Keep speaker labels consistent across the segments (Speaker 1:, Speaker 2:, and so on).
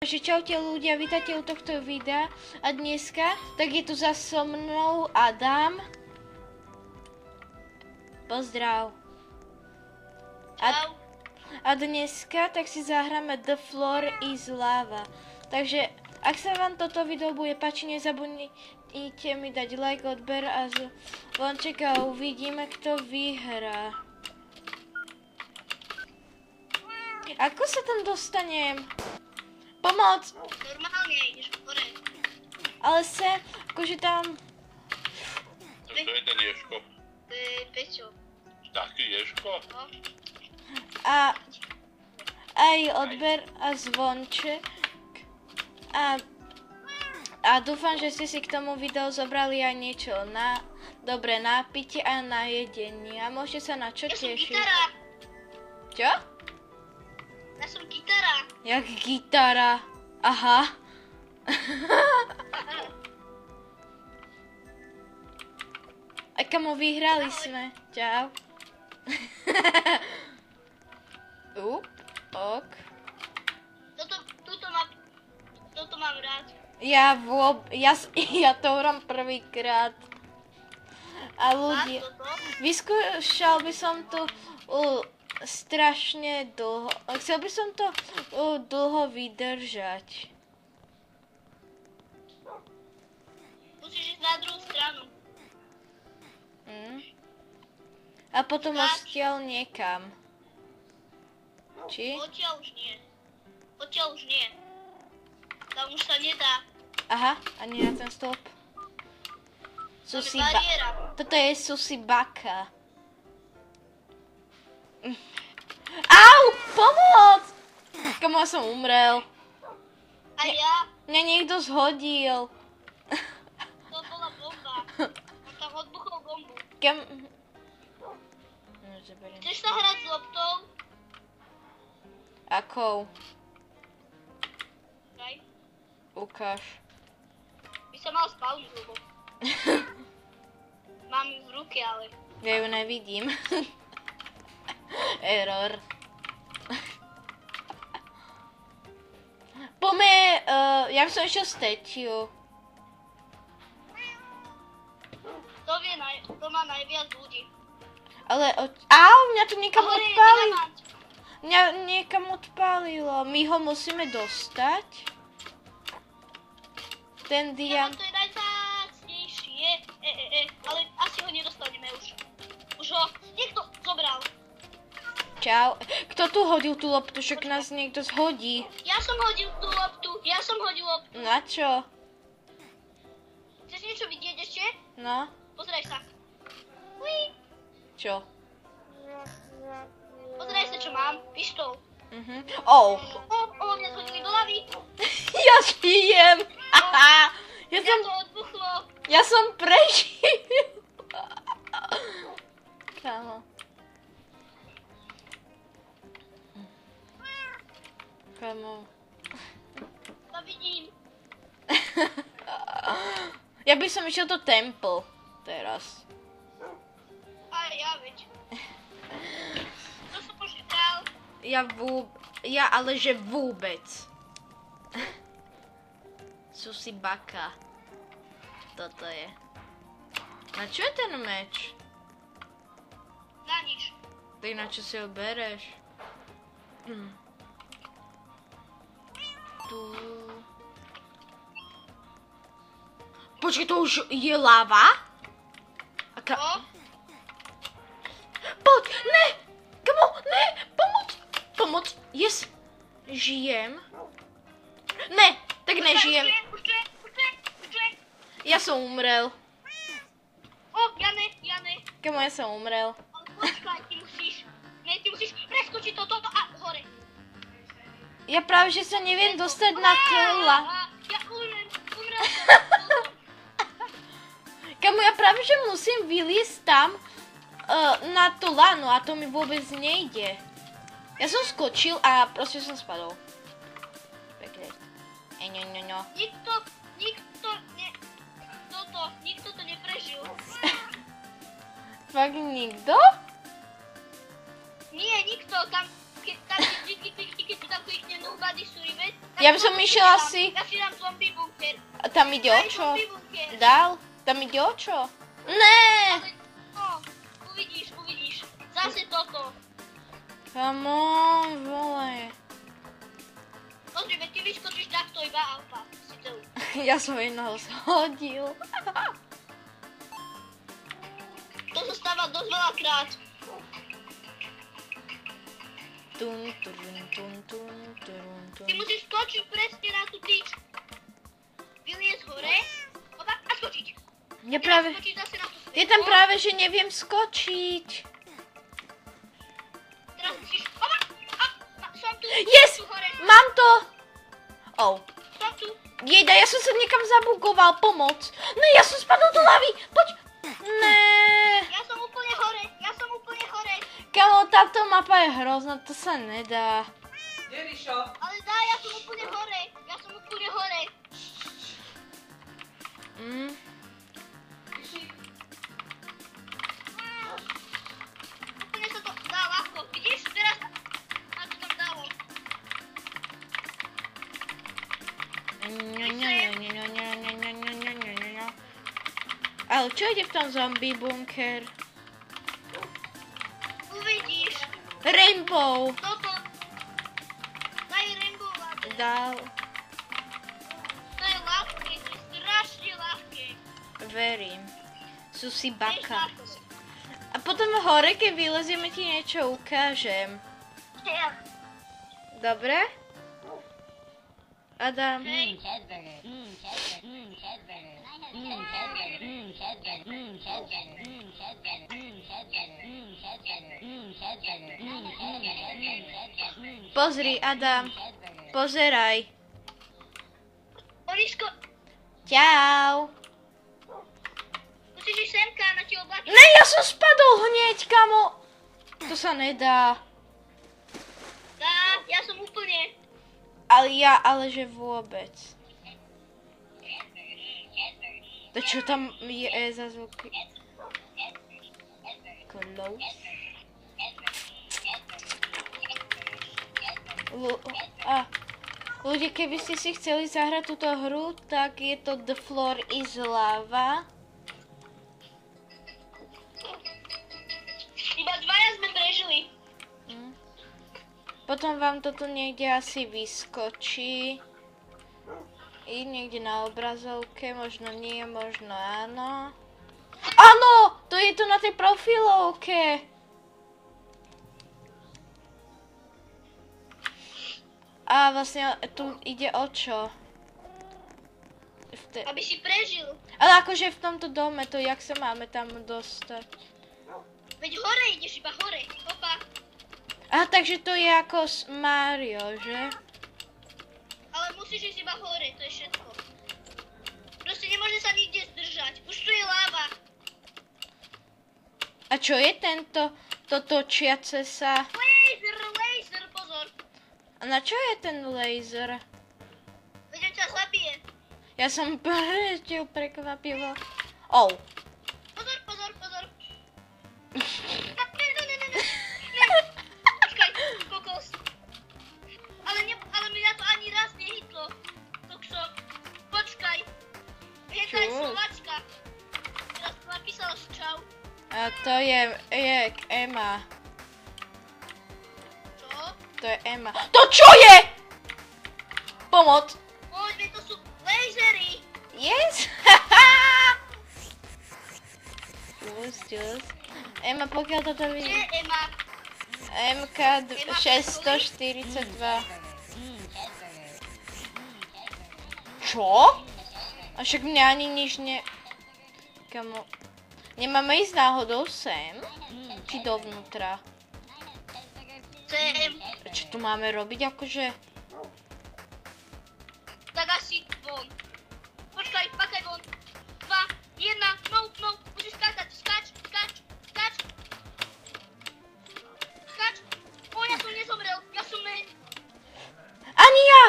Speaker 1: Takže čaute ľudia, vítajte u tohto videa a dneska tak je tu za so mnou Adam. Pozdrav. A dneska tak si zahráme The Floor is Lava. Takže ak sa vám toto video bude páčiť, nezabudnite mi dať like, odber a zvonček a uvidíme, kto vyhrá. Ako sa tam dostanem? Pomoc!
Speaker 2: Normálne ideš hore.
Speaker 1: Ale sem, akože tam...
Speaker 3: To je ten Ješko.
Speaker 2: To je Peťo.
Speaker 3: Taký Ješko?
Speaker 2: No.
Speaker 1: A aj odber a zvonček. A dúfam, že ste si k tomu videu zobrali aj niečo na dobre nápitie a na jedenie. A môžete sa na čo tešiť.
Speaker 2: Ja som gitara.
Speaker 1: Čo?
Speaker 2: Ja som gitara.
Speaker 1: Jak gitara. Aha. A kamo vyhrali sme. Čau. Ok.
Speaker 2: Toto mám rád.
Speaker 1: Ja to hrám prvýkrát. A ľudia, vyskúšal by som to strašne dlho. Chcel by som to dlho vydržať.
Speaker 2: Musíš ísť na druhú stranu.
Speaker 1: A potom odtiaľ niekam. Či?
Speaker 2: Odtiaľ už nie. Tam už sa nedá.
Speaker 1: Aha, ani na ten stĺp.
Speaker 2: Tam je bariéra.
Speaker 1: Toto je Susibaka. Au! Pomoc! Kamo, ja som umrel.
Speaker 2: A ja?
Speaker 1: Mňa niekto zhodil.
Speaker 2: To bola bomba. On tam odbuchol bombu. Chceš sa hrať s loptou?
Speaker 1: Akou?
Speaker 2: Daj.
Speaker 1: Ukáž.
Speaker 2: By sa mal spavnúť, lebo mám ju v ruke, ale...
Speaker 1: Ja ju nevidím. Error. Poďme, ja som išiel Statue.
Speaker 2: To má najviac ľudí.
Speaker 1: Ale, mňa tu niekam odpálilo. Mňa niekam odpálilo. My ho musíme dostať. Ten diamant.
Speaker 2: To je najzácnejšie. Ale asi ho nedostaneme už. Už ho niekto zobral.
Speaker 1: Čau. Kto tu hodil tú loptu? Však nás niekto zhodí.
Speaker 2: Ja som hodil tú loptu.
Speaker 1: Na čo?
Speaker 2: Chceš niečo vidieť ešte?
Speaker 1: No?
Speaker 2: Pozeraj sa. Uí.
Speaker 1: Čo?
Speaker 2: Pozeraj sa, čo mám. Pištol. Mňa zhodili do lavy.
Speaker 1: Ja žijem.
Speaker 2: Ja to odbuchlo.
Speaker 1: Ja som prežil. Kámo.
Speaker 2: To vidím.
Speaker 1: Ja by som išiel do Temple teraz.
Speaker 2: Aj ja, veď. To som požiadal.
Speaker 1: Ja ale že vôbec. Susibaka. Toto je. Na čo je ten meč?
Speaker 2: Na nič.
Speaker 1: Tak na čo si ho bereš? Tu. Počkej, to už je lava? Poď, ne! Kamo, ne! Pomoc! Yes! Žijem. Ne, tak nežijem.
Speaker 2: Už tu je.
Speaker 1: Ja som umrel.
Speaker 2: Ja ne.
Speaker 1: Kamo, ja som umrel.
Speaker 2: Ale počkaj, ty musíš preskočiť toto a hore.
Speaker 1: Ja práve, že sa neviem dostať na tela.
Speaker 2: Ja umrel som.
Speaker 1: Kamo, ja práve, že musím vyliesť tam na tú lanu a to mi vôbec nejde. Ja som skočil a proste som spadol. Pekne.
Speaker 2: Nikto to neprežil.
Speaker 1: Fakt nikto?
Speaker 2: Nie, nikto. Tam, keď tam klikne nobody survive,
Speaker 1: Ja by som išiel asi...
Speaker 2: Ja si dám zombie bunker.
Speaker 1: A tam ide o
Speaker 2: Daj
Speaker 1: čo?
Speaker 2: zombie bunker.
Speaker 1: Dal? Tam ide o čo? Né!
Speaker 2: Ale, no, uvidíš. Zase toto.
Speaker 1: Come on, vole.
Speaker 2: Pozri, veď ty vyskočíš takto iba alfa. Si celú.
Speaker 1: Ja som jednoho zhodil.
Speaker 2: To sa stáva dosť veľakrát.
Speaker 1: Tun, turun, tun, tun, turun, tun.
Speaker 2: Ty musíš skočiť presne na tú tyčku. Vyliezť hore. Opa, a skočiť.
Speaker 1: Ja práve...
Speaker 2: Skočiť zase na tú
Speaker 1: Je tam práve, že neviem skočiť.
Speaker 2: Teraz musíš... Opa, som tu.
Speaker 1: Yes!
Speaker 2: Tu hore.
Speaker 1: Mám to! Oh.
Speaker 2: Som tu.
Speaker 1: Jejda, ja som sa niekam zabugoval, pomoc. No ja som spadol do lavy, poď. Né.
Speaker 2: Ja som úplne hore.
Speaker 1: Kamo, táto mapa je hrozná, to sa nedá.
Speaker 4: Kde, Ríšo?
Speaker 2: Ale dá, ja som úplne hore. Úplne sa to dá ľahko. Vidíš? Teraz... A to tam dalo.
Speaker 1: Ale čo ide v tom zombie bunker?
Speaker 2: Uvidíš.
Speaker 1: Rainbow.
Speaker 2: Toto. Daj rainbow ladder.
Speaker 1: Dal.
Speaker 2: To je ľahké, to je strašne ľahké.
Speaker 1: Verím. Sú si
Speaker 2: Vieš
Speaker 1: baka.
Speaker 2: ľahko.
Speaker 1: A potom hore, keď vylezieme, ti niečo ukážem.
Speaker 2: Ja.
Speaker 1: Dobre? Adam.
Speaker 2: Hej.
Speaker 1: Pozri, Adam. Pozeraj.
Speaker 2: Oriško,
Speaker 1: Čau.
Speaker 2: musíš ísť semka na tie oblaky.
Speaker 1: Ne, ja som spadol hneď, kamo. To sa nedá.
Speaker 2: Dá, ja som úplne.
Speaker 1: Ale že vôbec. To čo tam je za zvuky? Close. Ľudia, keby ste si chceli zahrať túto hru, tak je to The Floor is Lava.
Speaker 2: Iba dvaja sme prežili.
Speaker 1: Potom vám toto niekde asi vyskočí. I niekde na obrazovke, možno nie, možno áno. Áno! To je to na tej profilovke. A vlastne tu ide o čo?
Speaker 2: Aby si prežil.
Speaker 1: Ale akože v tomto dome, to jak sa máme tam dostať?
Speaker 2: Veď hore ideš, iba hore. Opa.
Speaker 1: Aha, takže to je ako Mario, že?
Speaker 2: Ale musíš ísť iba hore, to je všetko. Proste nemôže sa nikde zdržať. Už tu je láva.
Speaker 1: A čo je to točiace sa?
Speaker 2: Laser, pozor.
Speaker 1: A na čo je ten laser?
Speaker 2: Veď on ťa zabije.
Speaker 1: Ja som prežil prekvapivo. Oh.
Speaker 2: Pozor. Ne. Počkaj, kokos. Ale mňa to ani raz nehytlo. Kokso. Počkaj. Jedna je Slovačka. Teraz to napísala čau.
Speaker 1: A to je Emma.
Speaker 2: Čo?
Speaker 1: To je Emma. To čo je? Pomoc.
Speaker 2: Poďme, to sú lasery.
Speaker 1: Yes? Just. Emma, pokiaľ toto
Speaker 2: Kde
Speaker 1: vidí.
Speaker 2: je Emma?
Speaker 1: MK 642. Čo? A však mňa ani nič ne... Kamo... Nemáme ísť náhodou sem? Či dovnútra?
Speaker 2: Sem.
Speaker 1: Čo tu máme robiť, akože?
Speaker 2: Tak asi von. Počkaj, pakaj von. 2, 1, no, musíš skákať, skáč. O, ja som nezomrel, ja som
Speaker 1: Ani ja!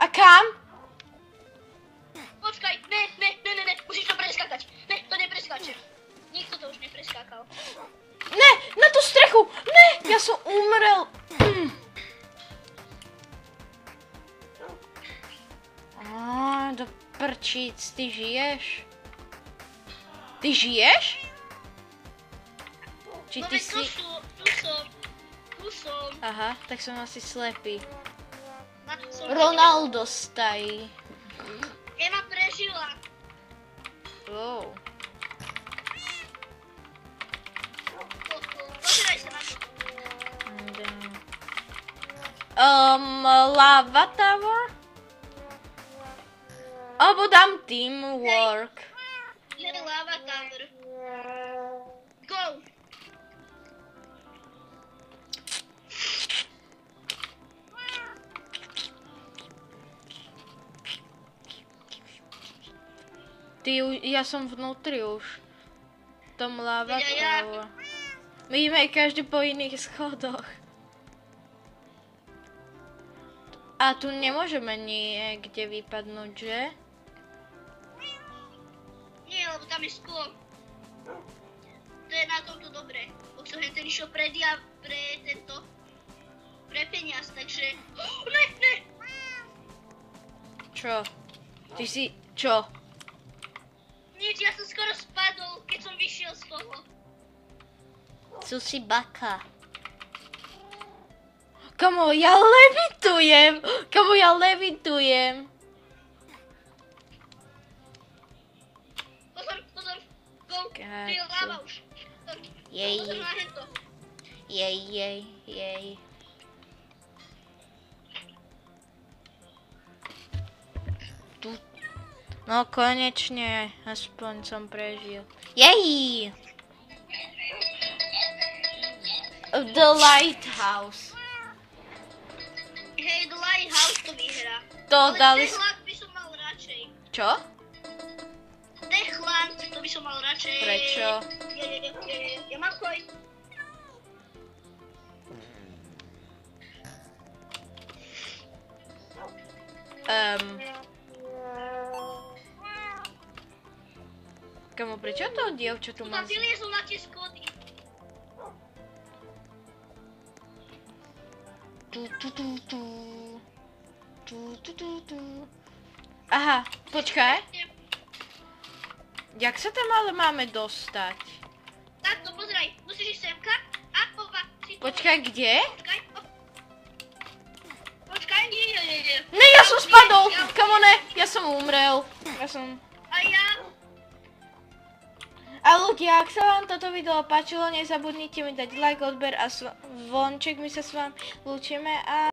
Speaker 1: A kam?
Speaker 2: Počkaj, ne, musíš to preskákať. Ne, to nepreskáče. Nikto to už nepreskákal.
Speaker 1: Ne, na tú strechu! Ne, ja som umrel. prčíc, ty žiješ? Ty žiješ? Či
Speaker 2: No
Speaker 1: ty
Speaker 2: veď
Speaker 1: si...
Speaker 2: tu som.
Speaker 1: Aha, tak som asi slepý.
Speaker 2: Som
Speaker 1: Ronaldo stají.
Speaker 2: Eva prežila.
Speaker 1: Wow.
Speaker 2: Pozeraj sa na to.
Speaker 1: Lava tower? Alebo dám teamwork.
Speaker 2: Je lava tower. Go.
Speaker 1: Ja som vnútri už. V tom lava
Speaker 2: Ja.
Speaker 1: tower. My ideme každý po iných schodoch. A tu nemôžeme niekde vypadnúť, že?
Speaker 2: Nie, lebo tam je sklo. To je na tomto dobré. Boxo ten išiel pre peniaz, takže... Ne!
Speaker 1: Čo? Ty si... Čo?
Speaker 2: Nič, ja som skoro spadol, keď som vyšiel z toho.
Speaker 1: Tu si baka. Kamo, ja levitujem!
Speaker 2: Pozor, go, tu je lava už.
Speaker 1: Jej.
Speaker 2: Pozor na hento.
Speaker 1: Jej. Tu. No konečne, aspoň som prežil. Jej! The Lighthouse.
Speaker 2: Hej, The Lighthouse to vyhrá.
Speaker 1: To
Speaker 2: Ale
Speaker 1: dali...
Speaker 2: Techland by som mal radšej.
Speaker 1: Čo?
Speaker 2: Techland, to by som mal radšej.
Speaker 1: Prečo?
Speaker 2: Ja mám coin.
Speaker 1: Kamo, prečo to dievča tu má...
Speaker 2: Tam vyliezol na tie schody.
Speaker 1: Aha, počkaj. Jak sa tam ale máme dostať?
Speaker 2: Takto, pozeraj, musíš ísť semka a ova.
Speaker 1: Počkaj, kde?
Speaker 2: Počkaj, nie.
Speaker 1: Ne, ja som spadol! Kamo, ne, ja som umrel.
Speaker 2: A ja?
Speaker 1: A ľudia, ak sa vám toto video páčilo, nezabudnite mi dať like, odber a zvonček. My sa s vami lúčime a...